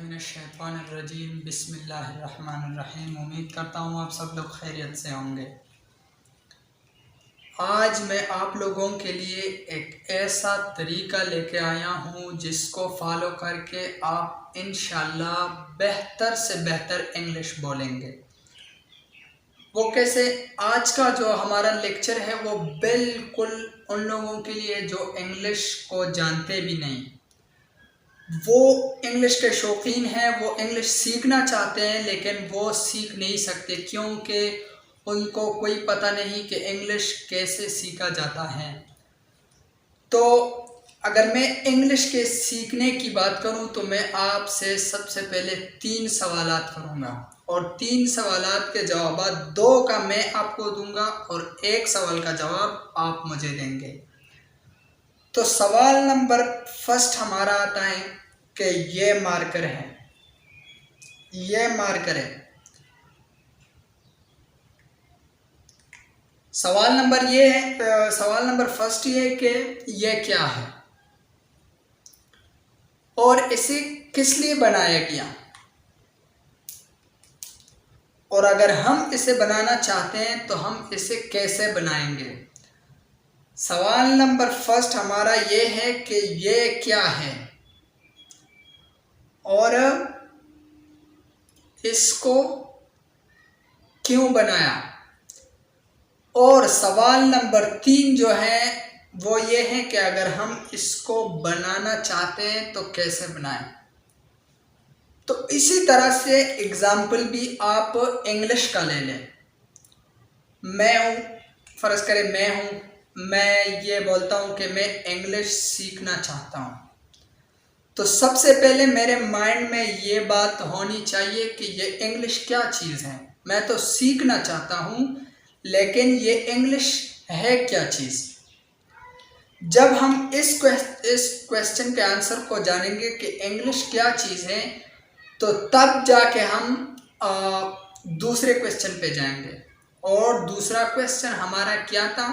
मिनश्शैतानिर्रजीम बिस्मिल्लाहिर्रहमानिर्रहीम। उम्मीद करता हूँ आप सब लोग खैरियत से होंगे। आज मैं आप लोगों के लिए एक ऐसा तरीका लेके आया हूँ जिसको फॉलो करके आप इंशाल्लाह बेहतर से बेहतर इंग्लिश बोलेंगे। वो कैसे? आज का जो हमारा लेक्चर है वो बिल्कुल उन लोगों के लिए जो इंग्लिश को जानते भी नहीं, वो इंग्लिश के शौकीन हैं, वो इंग्लिश सीखना चाहते हैं लेकिन वो सीख नहीं सकते क्योंकि उनको कोई पता नहीं कि इंग्लिश कैसे सीखा जाता है। तो अगर मैं इंग्लिश के सीखने की बात करूं तो मैं आपसे सबसे पहले 3 सवालात करूंगा और 3 सवालात के जवाब 2 का मैं आपको दूंगा और 1 सवाल का जवाब आप मुझे देंगे। तो सवाल नंबर फर्स्ट हमारा आता है कि ये मार्कर है, ये मार्कर है। सवाल नंबर फर्स्ट ये है कि ये क्या है और इसे किस लिए बनाया गया, और अगर हम इसे बनाना चाहते हैं तो हम इसे कैसे बनाएंगे। सवाल नंबर फर्स्ट हमारा ये है कि ये क्या है और इसको क्यों बनाया। और सवाल नंबर 3 जो है वो ये है कि अगर हम इसको बनाना चाहते हैं तो कैसे बनाएं। तो इसी तरह से एग्जाम्पल भी आप इंग्लिश का ले लें। मैं हूँ, फर्ज करें मैं ये बोलता हूँ कि मैं इंग्लिश सीखना चाहता हूँ। तो सबसे पहले मेरे माइंड में ये बात होनी चाहिए कि ये इंग्लिश क्या चीज़ है। मैं तो सीखना चाहता हूँ लेकिन ये इंग्लिश है क्या चीज़। जब हम इस क्वेश्चन के आंसर को जानेंगे कि इंग्लिश क्या चीज़ है तो तब जाके हम दूसरे क्वेश्चन पे जाएंगे। और दूसरा क्वेश्चन हमारा क्या था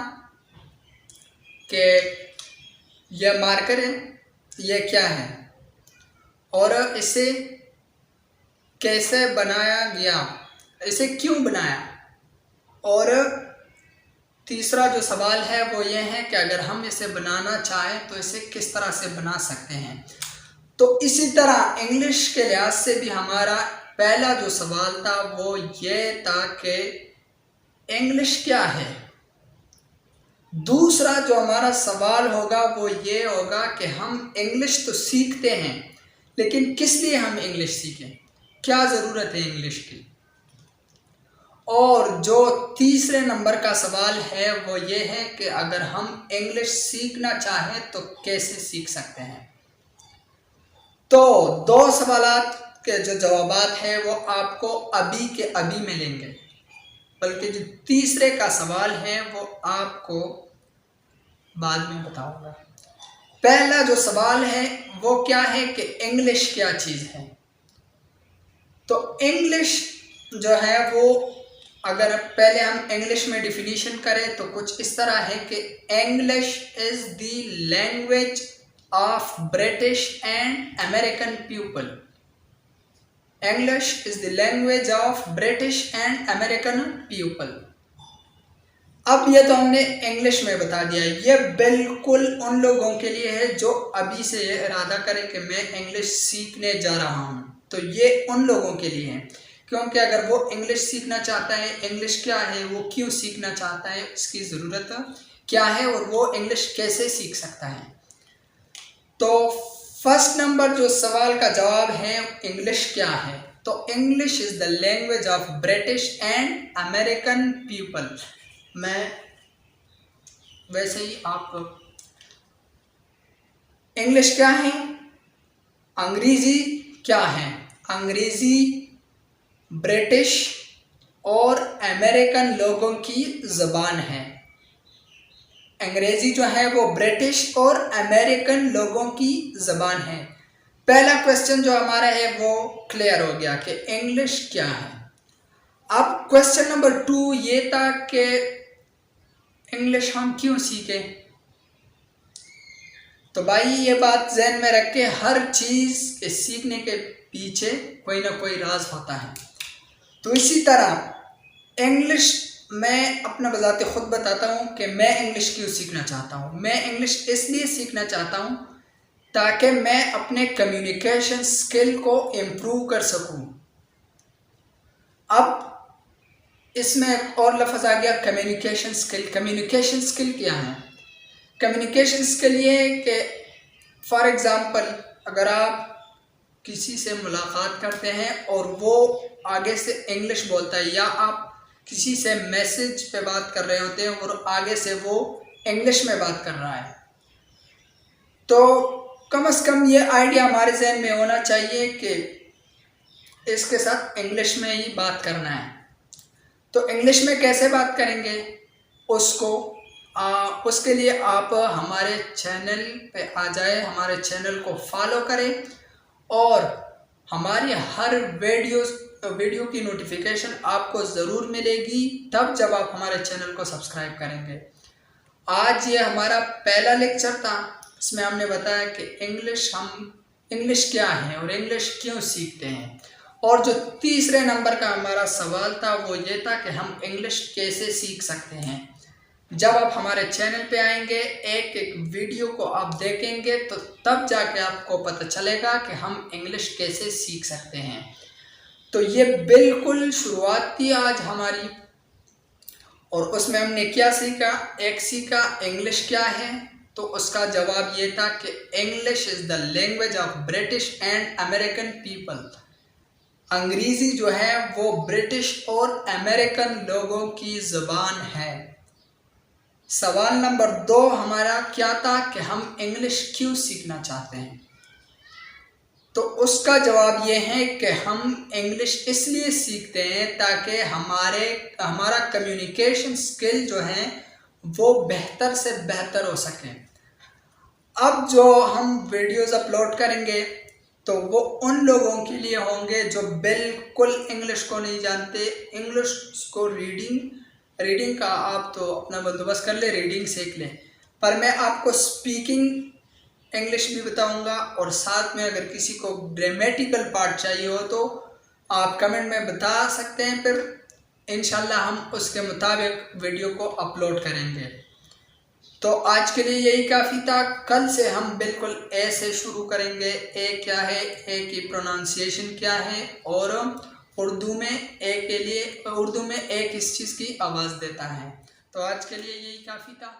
कि यह मार्कर है, ये क्या है और इसे कैसे बनाया गया, इसे क्यों बनाया। और तीसरा जो सवाल है वो ये है कि अगर हम इसे बनाना चाहें तो इसे किस तरह से बना सकते हैं। तो इसी तरह इंग्लिश के लिहाज से भी हमारा पहला जो सवाल था वो ये था कि इंग्लिश क्या है। दूसरा जो हमारा सवाल होगा वो ये होगा कि हम इंग्लिश तो सीखते हैं लेकिन किस लिए हम इंग्लिश सीखें, क्या ज़रूरत है इंग्लिश की। और जो तीसरे नंबर का सवाल है वो ये है कि अगर हम इंग्लिश सीखना चाहें तो कैसे सीख सकते हैं। तो 2 सवालात के जो जवाबात हैं वो आपको अभी के अभी मिलेंगे, बल्कि जो तीसरे का सवाल है वो आपको बाद में बताऊंगा। पहला जो सवाल है वो क्या है कि इंग्लिश क्या चीज़ है। तो इंग्लिश जो है वो अगर पहले हम इंग्लिश में डिफिनीशन करें तो कुछ इस तरह है कि English is the language of British and American people. English is the language of British and American people. अब ये तो हमने इंग्लिश में बता दिया। ये बिल्कुल उन लोगों के लिए है जो अभी से ये इरादा करें कि मैं इंग्लिश सीखने जा रहा हूँ, तो ये उन लोगों के लिए है। क्योंकि अगर वो इंग्लिश सीखना चाहता है, इंग्लिश क्या है, वो क्यों सीखना चाहता है, इसकी ज़रूरत क्या है और वो इंग्लिश कैसे सीख सकता है। तो फर्स्ट नंबर जो सवाल का जवाब है इंग्लिश क्या है, तो English is the language of British and American people. मैं वैसे ही आप इंग्लिश क्या है, अंग्रेज़ी क्या है। अंग्रेज़ी ब्रिटिश और अमेरिकन लोगों की ज़बान है। अंग्रेज़ी जो है वो ब्रिटिश और अमेरिकन लोगों की ज़बान है। पहला क्वेश्चन जो हमारा है वो क्लियर हो गया कि इंग्लिश क्या है। अब क्वेश्चन नंबर 2 ये था कि इंग्लिश हम क्यों सीखें। तो भाई ये बात जहन में रख के हर चीज़ के सीखने के पीछे कोई ना कोई राज होता है। तो इसी तरह इंग्लिश मैं अपना बजाते खुद बताता हूँ कि मैं इंग्लिश क्यों सीखना चाहता हूँ। मैं इंग्लिश इसलिए सीखना चाहता हूँ ताकि मैं अपने कम्युनिकेशन स्किल को इम्प्रूव कर सकूँ। अब इसमें एक और लफ्ज़ आ गया कम्युनिकेशन स्किल। कम्युनिकेशन स्किल क्या है? कम्युनिकेशन स्किल ये है कि फॉर एग्ज़ाम्पल अगर आप किसी से मुलाकात करते हैं और वो आगे से इंग्लिश बोलता है, या आप किसी से मैसेज पे बात कर रहे होते हैं और आगे से वो इंग्लिश में बात कर रहा है, तो कम से कम ये आइडिया हमारे जहन में होना चाहिए कि इसके साथ इंग्लिश में ही बात करना है। तो इंग्लिश में कैसे बात करेंगे उसके लिए आप हमारे चैनल पे आ जाए, हमारे चैनल को फॉलो करें और हमारी हर वीडियो की नोटिफिकेशन आपको ज़रूर मिलेगी तब जब आप हमारे चैनल को सब्सक्राइब करेंगे। आज ये हमारा पहला लेक्चर था, इसमें हमने बताया कि इंग्लिश क्या है और इंग्लिश क्यों सीखते हैं। और जो तीसरे नंबर का हमारा सवाल था वो ये था कि हम इंग्लिश कैसे सीख सकते हैं। जब आप हमारे चैनल पे आएंगे, एक एक वीडियो को आप देखेंगे तो तब जाके आपको पता चलेगा कि हम इंग्लिश कैसे सीख सकते हैं। तो ये बिल्कुल शुरुआत थी आज हमारी, और उसमें हमने क्या सीखा? एक सीखा इंग्लिश क्या है, तो उसका जवाब ये था कि English is the language of British and American people. अंग्रेज़ी जो है वो ब्रिटिश और अमेरिकन लोगों की ज़बान है। सवाल नंबर 2 हमारा क्या था कि हम इंग्लिश क्यों सीखना चाहते हैं, तो उसका जवाब ये है कि हम इंग्लिश इसलिए सीखते हैं ताकि हमारा कम्युनिकेशन स्किल जो है वो बेहतर से बेहतर हो सके। अब जो हम वीडियोस अपलोड करेंगे तो वो उन लोगों के लिए होंगे जो बिल्कुल इंग्लिश को नहीं जानते। इंग्लिश को रीडिंग का आप तो अपना बंदोबस्त कर ले, रीडिंग सीख लें, पर मैं आपको स्पीकिंग इंग्लिश भी बताऊंगा और साथ में अगर किसी को ग्रामेटिकल पार्ट चाहिए हो तो आप कमेंट में बता सकते हैं, फिर इंशाल्लाह हम उसके मुताबिक वीडियो को अपलोड करेंगे। तो आज के लिए यही काफ़ी था। कल से हम बिल्कुल ए से शुरू करेंगे। ए क्या है, ए की प्रोनाउंसिएशन क्या है, और उर्दू में ए किस चीज़ की आवाज़ देता है। तो आज के लिए यही काफ़ी था।